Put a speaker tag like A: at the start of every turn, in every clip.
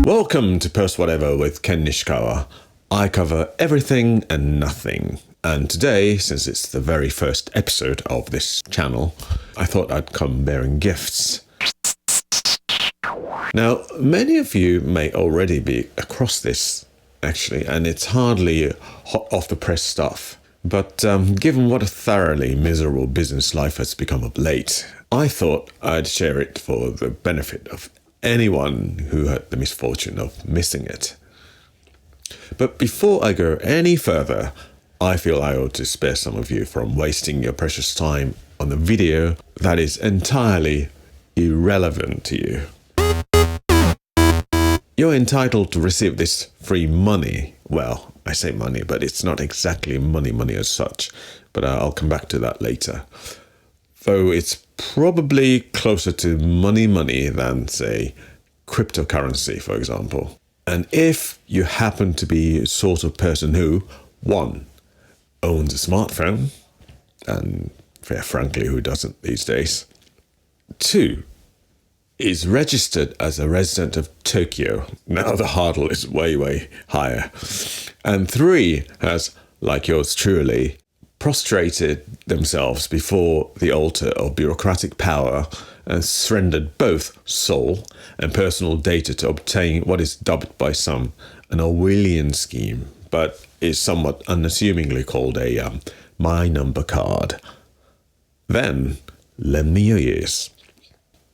A: Welcome to Post Whatever with Ken Nishikawa. I cover everything and nothing. And today, since it's the very first episode of this channel, I thought I'd come bearing gifts. Now, many of you may already be across this, actually, and it's hardly hot off the press stuff. But given what a thoroughly miserable business life has become of late, I thought I'd share it for the benefit of anyone who had the misfortune of missing it. But before I go any further, I feel I ought to spare some of you from wasting your precious time on a video that is entirely irrelevant to you. You're entitled to receive this free money. Well, I say money, but it's not exactly money as such. But I'll come back to that later. Though it's probably closer to money than, say, cryptocurrency, for example. And if you happen to be a sort of person who, 1, owns a smartphone, and frankly, who doesn't these days? 2, is registered as a resident of Tokyo. Now the hurdle is way higher. And 3, has, like yours truly, prostrated themselves before the altar of bureaucratic power and surrendered both soul and personal data to obtain what is dubbed by some an Orwellian scheme, but is somewhat unassumingly called a My Number card. Then, lend me your ears.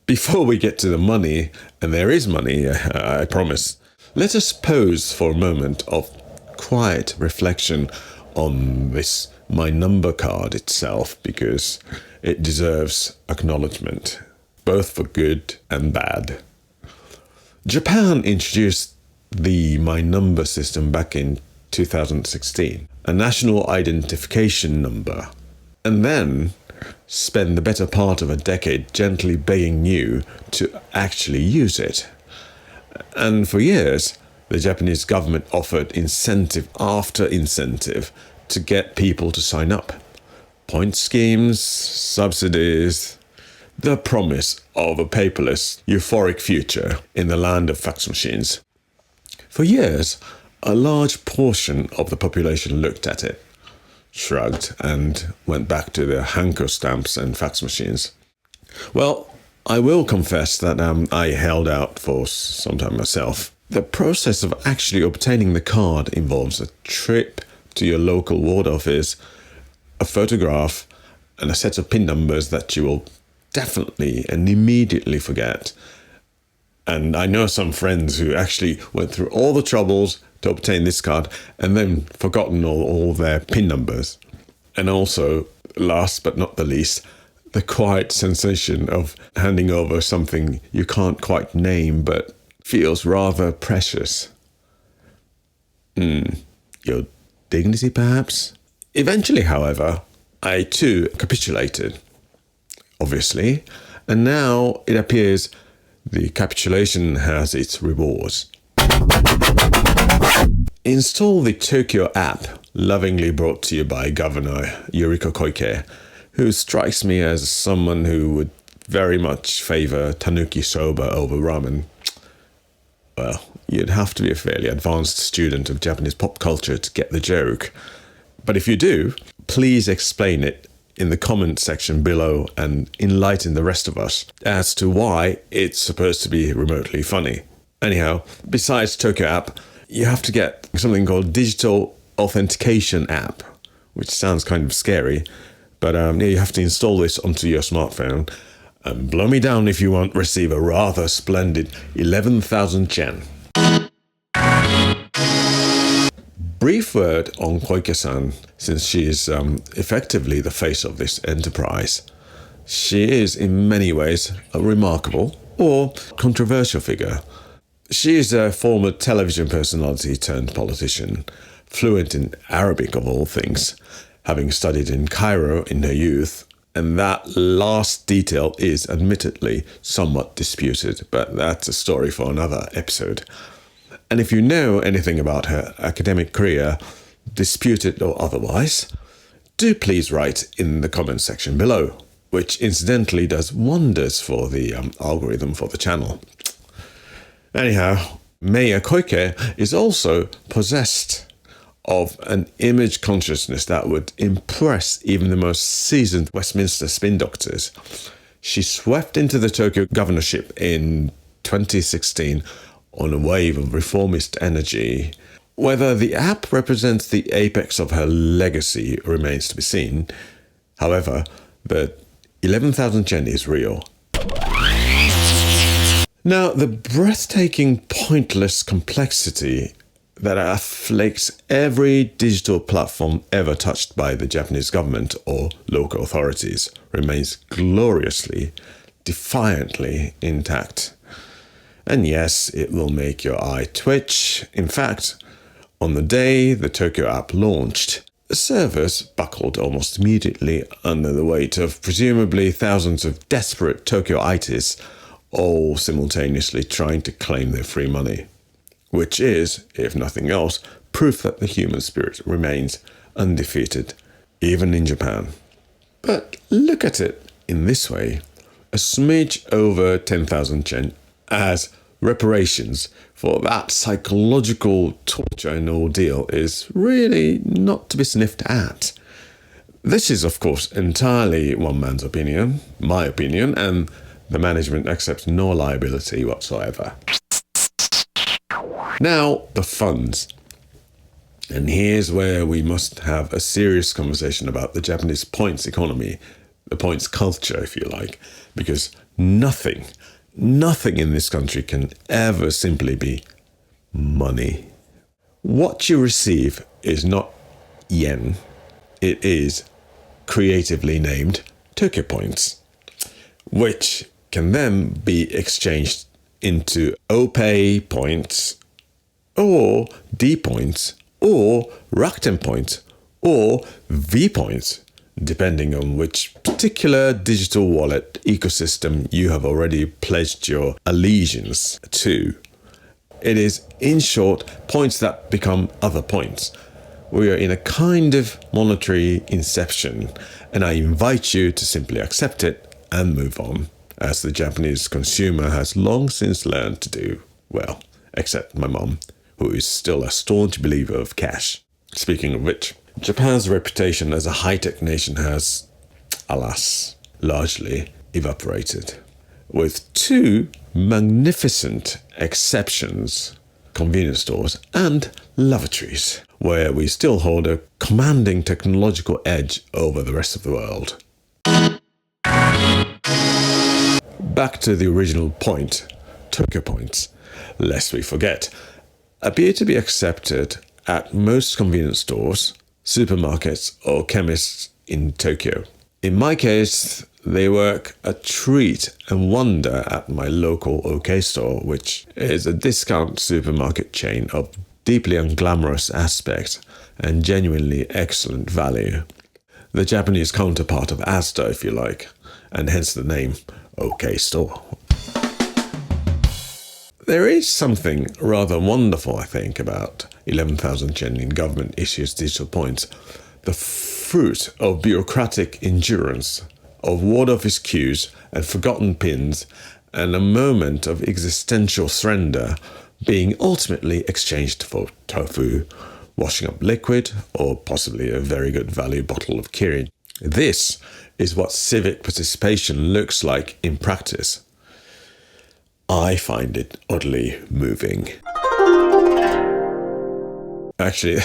A: Before we get to the money, and there is money, I promise, let us pause for a moment of quiet reflection on this My Number card itself, because it deserves acknowledgement, both for good and bad. Japan introduced the My Number system back in 2016, a national identification number, and then spend the better part of a decade gently begging you to actually use it. And for years, the Japanese government offered incentive after incentive to get people to sign up. Point schemes, subsidies, the promise of a paperless, euphoric future in the land of fax machines. For years, a large portion of the population looked at it, shrugged, and went back to their Hanko stamps and fax machines. Well, I will confess that I held out for some time myself. The process of actually obtaining the card involves a trip to your local ward office, a photograph, and a set of PIN numbers that you will definitely and immediately forget. And I know some friends who actually went through all the troubles to obtain this card and then forgotten all their PIN numbers. And also, last but not the least, the quiet sensation of handing over something you can't quite name but feels rather precious. Your dignity, perhaps? Eventually, however, I too capitulated, obviously, and now it appears the capitulation has its rewards. Install the Tokyo app, lovingly brought to you by Governor Koike, who strikes me as someone who would very much favor tanuki soba over ramen. Well, you'd have to be a fairly advanced student of Japanese pop culture to get the joke. But if you do, please explain it in the comment section below and enlighten the rest of us as to why it's supposed to be remotely funny. Anyhow, besides Tokyo app, you have to get something called digital authentication app, which sounds kind of scary, but you have to install this onto your smartphone. And blow me down if you won't receive a rather splendid 11,000 yen. Brief word on Koike-san, since she is effectively the face of this enterprise. She is in many ways a remarkable or controversial figure. She is a former television personality turned politician, fluent in Arabic of all things, having studied in Cairo in her youth. And that last detail is admittedly somewhat disputed, but that's a story for another episode. And if you know anything about her academic career, disputed or otherwise, do please write in the comment section below. which incidentally does wonders for the algorithm for the channel. Anyhow, Mayor Koike is also possessed of an image consciousness that would impress even the most seasoned Westminster spin doctors. She swept into the Tokyo governorship in 2016 on a wave of reformist energy. Whether the app represents the apex of her legacy remains to be seen. However, the 11,000 yen is real. Now, the breathtaking, pointless complexity that afflicts every digital platform ever touched by the Japanese government or local authorities remains gloriously, defiantly intact. And yes, it will make your eye twitch. In fact, on the day the Tokyo app launched, the servers buckled almost immediately under the weight of presumably thousands of desperate Tokyoites, all simultaneously trying to claim their free money. Which is, if nothing else, proof that the human spirit remains undefeated, even in Japan. But look at it in this way. A smidge over 10,000 yen as reparations for that psychological torture and ordeal is really not to be sniffed at. This is, of course, entirely one man's opinion, my opinion, and the management accepts no liability whatsoever. Now, the funds. And here's where we must have a serious conversation about the Japanese points economy, the points culture, if you like, because nothing in this country can ever simply be money. What you receive is not yen, it is creatively named Tokyo points, which can then be exchanged into OPay points, or D points, or Rakuten points, or V points, depending on which particular digital wallet ecosystem you have already pledged your allegiance to. It is, in short, points that become other points. We are in a kind of monetary inception, and I invite you to simply accept it and move on, as the Japanese consumer has long since learned to do. Well, except my mom, who is still a staunch believer of cash. Speaking of which, Japan's reputation as a high-tech nation has, alas, largely evaporated. With two magnificent exceptions, convenience stores and lavatories, where we still hold a commanding technological edge over the rest of the world. Back to the original point, Tokyo points, lest we forget, appear to be accepted at most convenience stores, supermarkets or chemists in Tokyo. In my case, they work a treat and wonder at my local OK store, which is a discount supermarket chain of deeply unglamorous aspect and genuinely excellent value. The Japanese counterpart of Asda, if you like, and hence the name OK Store. There is something rather wonderful, I think, about 11,000 yen in government issues digital points. The fruit of bureaucratic endurance, of ward office queues and forgotten pins, and a moment of existential surrender being ultimately exchanged for tofu, washing up liquid, or possibly a very good value bottle of kirin. This is what civic participation looks like in practice. I find it oddly moving. Actually,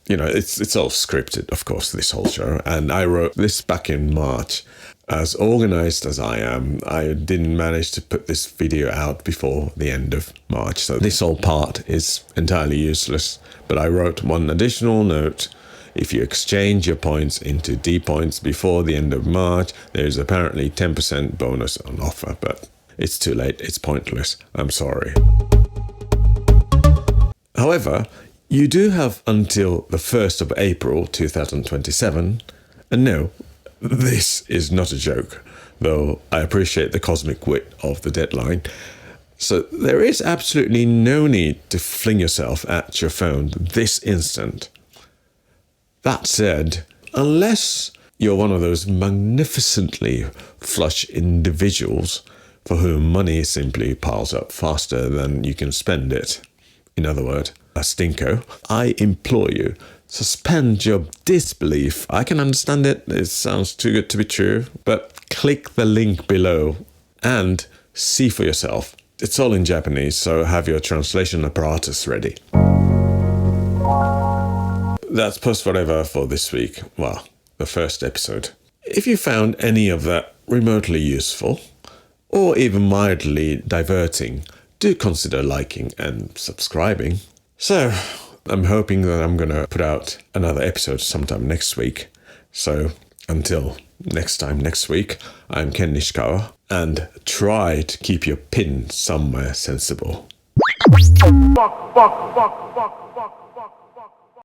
A: it's all scripted, of course, this whole show. And I wrote this back in March. As organized as I am, I didn't manage to put this video out before the end of March. So this whole part is entirely useless. But I wrote one additional note. If you exchange your points into D points before the end of March, there's apparently 10% bonus on offer. But it's too late. It's pointless. I'm sorry. However, you do have until the 1st of April 2027, and no, this is not a joke, though I appreciate the cosmic wit of the deadline. So there is absolutely no need to fling yourself at your phone this instant. That said, unless you're one of those magnificently flush individuals for whom money simply piles up faster than you can spend it, in other words, a stinko, I implore you, suspend your disbelief. I can understand it, it sounds too good to be true, but click the link below and see for yourself. It's all in Japanese, so have your translation apparatus ready. That's Post Whatever for this week. Well, the first episode. If you found any of that remotely useful, or even mildly diverting, do consider liking and subscribing. So, I'm hoping that I'm going to put out another episode sometime next week. So, until next time next week, I'm Ken Nishikawa, and try to keep your pin somewhere sensible.